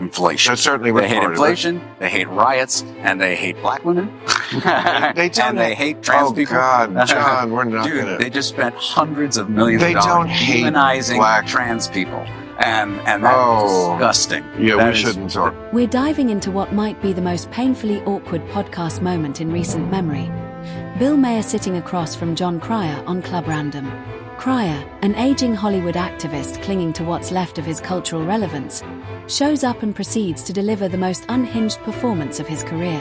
inflation. That's certainly what they hate part inflation, of they hate riots, and they hate black women. They don't and they hate trans people. Oh God, John, we're not Dude, gonna. they just spent hundreds of millions They of dollars don't hate demonizing black trans people. And that's disgusting. Yeah, that we shouldn't talk. We're diving into what might be the most painfully awkward podcast moment in recent memory. Bill Maher sitting across from John Cryer on Club Random. Cryer, an aging Hollywood activist clinging to what's left of his cultural relevance, shows up and proceeds to deliver the most unhinged performance of his career.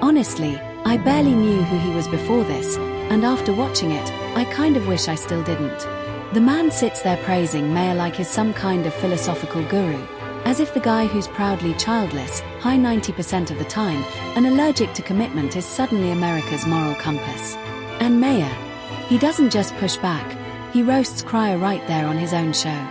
Honestly, I barely knew who he was before this, and after watching it, I kind of wish I still didn't. The man sits there praising Maher like he's some kind of philosophical guru, as if the guy who's proudly childless, high 90% of the time, and allergic to commitment is suddenly America's moral compass. And Maher, he doesn't just push back, he roasts Cryer right there on his own show.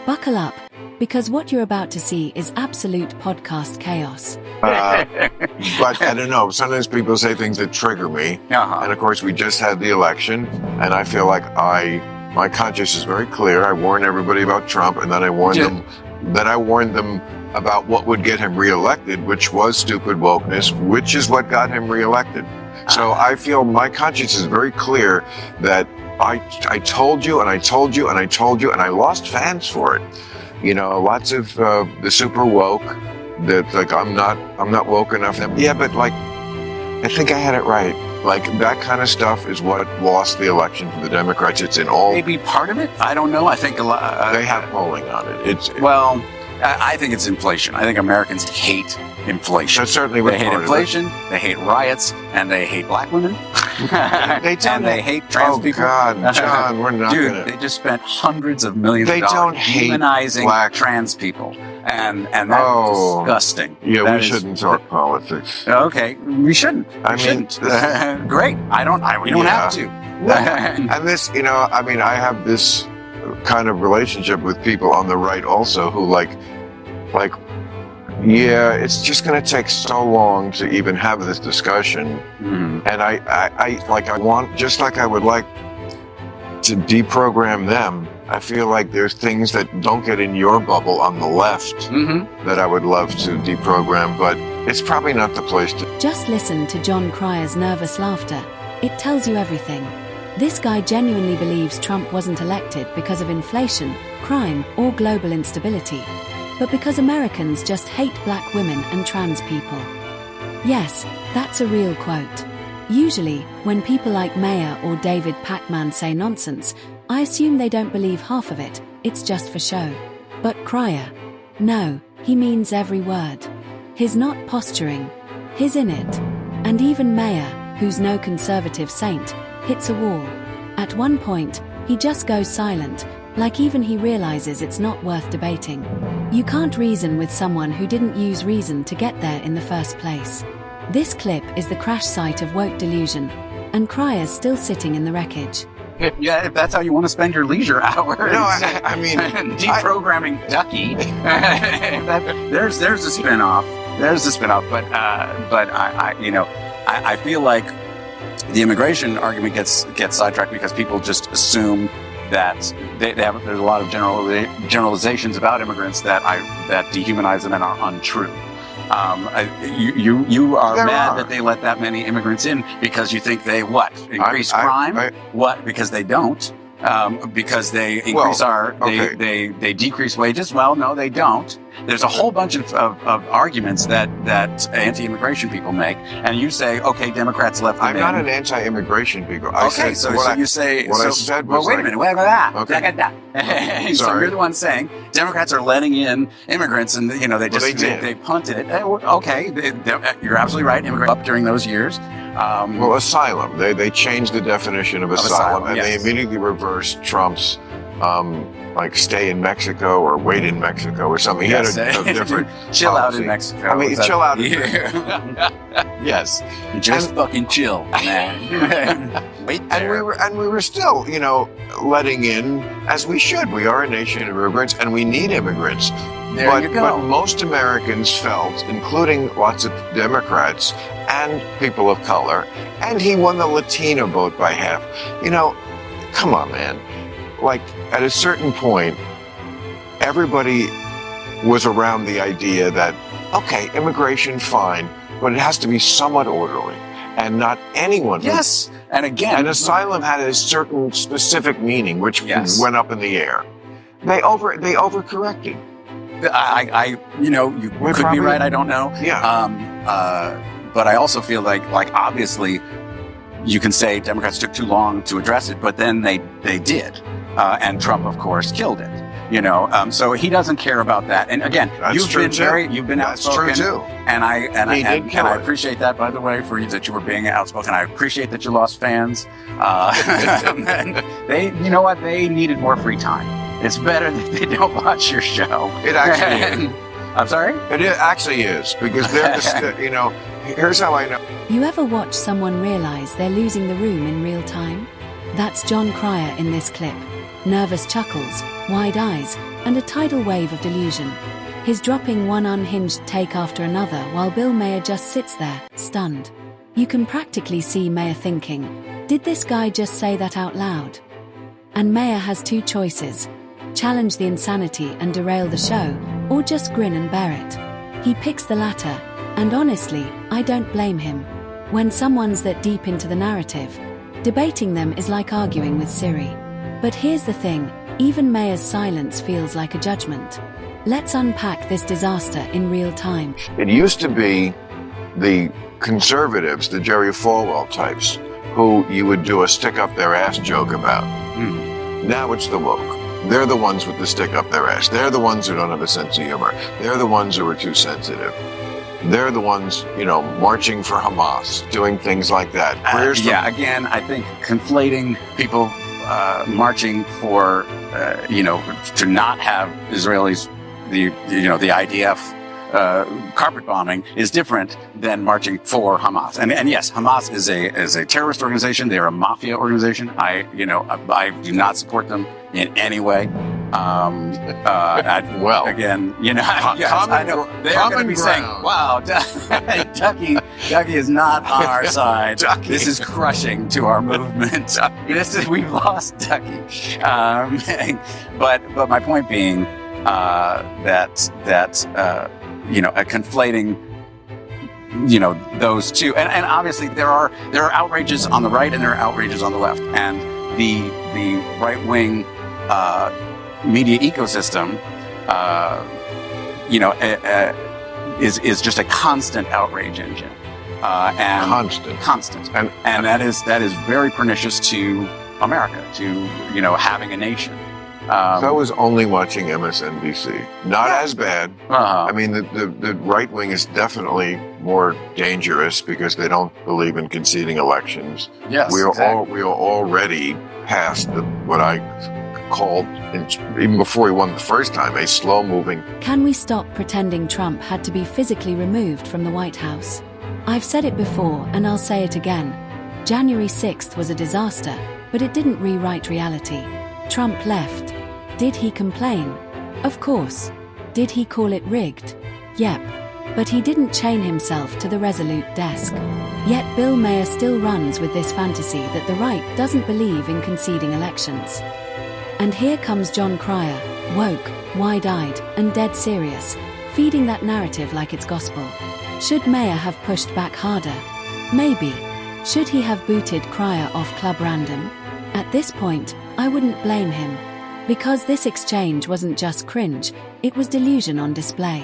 Buckle up, because what you're about to see is absolute podcast chaos. But I don't know, sometimes people say things that trigger me, and of course we just had the election, and I feel like my conscience is very clear. I warned everybody about Trump, and then I warned them about what would get him reelected, which was stupid wokeness, which is what got him reelected. So I feel my conscience is very clear that I told you, and I told you, and I told you, and I lost fans for it. You know, lots of the super woke that like I'm not woke enough. Yeah, but like I think I had it right. Like, that kind of stuff is what lost the election for the Democrats. It's in all... Maybe part of it? I don't know. I think a lot... they have polling on it. Well, I think it's inflation. I think Americans hate inflation. That's certainly what they hate inflation, they hate riots, and they hate black women. They hate trans people. Oh, God, John, we're not Dude, they just spent hundreds of millions of dollars demonizing trans people. And that's disgusting. Yeah, we shouldn't talk politics. Okay, we shouldn't. Great. We don't have to. And this, you know, I mean, I have this kind of relationship with people on the right also who yeah, it's just going to take so long to even have this discussion. And I want, just like I would like to deprogram them, I feel like there's things that don't get in your bubble on the left that I would love to deprogram, but it's probably not the place to. Just listen to John Cryer's nervous laughter. It tells you everything. This guy genuinely believes Trump wasn't elected because of inflation, crime, or global instability, but because Americans just hate black women and trans people. Yes, that's a real quote. Usually, when people like Maher or David Pakman say nonsense, I assume they don't believe half of it, it's just for show. But Cryer, no, he means every word. He's not posturing, he's in it. And even Maher, who's no conservative saint, hits a wall. At one point, he just goes silent, like even he realizes it's not worth debating. You can't reason with someone who didn't use reason to get there in the first place. This clip is the crash site of woke delusion, and Cryer's still sitting in the wreckage. Yeah, if that's how you want to spend your leisure hours. No, I mean... deprogramming Ducky. There's a spin-off. There's a spin-off, but I feel like the immigration argument gets sidetracked because people just assume that there's a lot of generalizations about immigrants that dehumanize them and are untrue. You are mad that they let that many immigrants in because you think they increase crime? Because they don't. Because they increase they decrease wages. Well, no, they don't. There's a whole bunch of arguments that anti-immigration people make, and you say, okay, Democrats left them in. I'm not an anti-immigration people. I said wait a minute, what about that? Okay. So you're the one saying Democrats are letting in immigrants, and they punted it. Okay, you're absolutely right. Immigrants up during those years. Asylum. They changed the definition of asylum, and they immediately reversed Trump's stay in Mexico or wait in Mexico or something. He had a different chill policy. out in Mexico. I mean, chill out. Yes, just fucking chill, man. Wait there. And we were still, letting in as we should. We are a nation of immigrants, and we need immigrants. There you go. But most Americans felt, including lots of Democrats and people of color, and he won the Latino vote by half. Come on, man. Like, at a certain point, everybody was around the idea that, okay, immigration, fine, but it has to be somewhat orderly. And not anyone. Yes. And again. And asylum had a certain specific meaning, which went up in the air. They overcorrected. You could be right. I don't know. Yeah. But I also feel like obviously you can say Democrats took too long to address it, but then they did. And Trump, of course, killed it. So he doesn't care about that. And again, you've been outspoken. That's true too. And I appreciate that, by the way, for you, that you were being outspoken. I appreciate that you lost fans. And they needed more free time. It's better that they don't watch your show. It actually is. I'm sorry? It actually is, because they're here's how I know. You ever watch someone realize they're losing the room in real time? That's John Cryer in this clip. Nervous chuckles, wide eyes, and a tidal wave of delusion. He's dropping one unhinged take after another while Bill Maher just sits there, stunned. You can practically see Maher thinking, did this guy just say that out loud? And Maher has two choices: challenge the insanity and derail the show, or just grin and bear it. He picks the latter, and honestly, I don't blame him. When someone's that deep into the narrative, debating them is like arguing with Siri. But here's the thing, even Maher's silence feels like a judgment. Let's unpack this disaster in real time. It used to be the conservatives, the Jerry Falwell types, who you would do a stick-up-their-ass joke about. Now it's the woke. They're the ones with the stick-up-their-ass. They're the ones who don't have a sense of humor. They're the ones who are too sensitive. They're the ones, marching for Hamas, doing things like that. Again, I think conflating people marching for, to not have Israelis, the IDF carpet bombing is different than marching for Hamas. And yes, Hamas is a terrorist organization. They're a mafia organization. I do not support them in any way. Again, I know they're going to be saying, "Wow, Ducky is not on our side. This is crushing to our movement. We've lost Ducky." But my point being conflating those two, and obviously there are outrages on the right and there are outrages on the left, and the right wing media ecosystem is just a constant outrage engine, and constant, and that is very pernicious to America, to having a nation. I was only watching MSNBC. Not as bad. I mean, the right wing is definitely more dangerous because they don't believe in conceding elections. Yes, we are already past what I called, even before he won the first time, a slow-moving. Can we stop pretending Trump had to be physically removed from the White House? I've said it before, and I'll say it again. January 6th was a disaster, but it didn't rewrite reality. Trump left. Did he complain? Of course. Did he call it rigged? Yep. But he didn't chain himself to the Resolute desk. Yet Bill Maher still runs with this fantasy that the right doesn't believe in conceding elections. And here comes John Cryer, woke, wide-eyed, and dead serious, feeding that narrative like it's gospel. Should Maher have pushed back harder? Maybe. Should he have booted Cryer off Club Random? At this point, I wouldn't blame him. Because this exchange wasn't just cringe, it was delusion on display.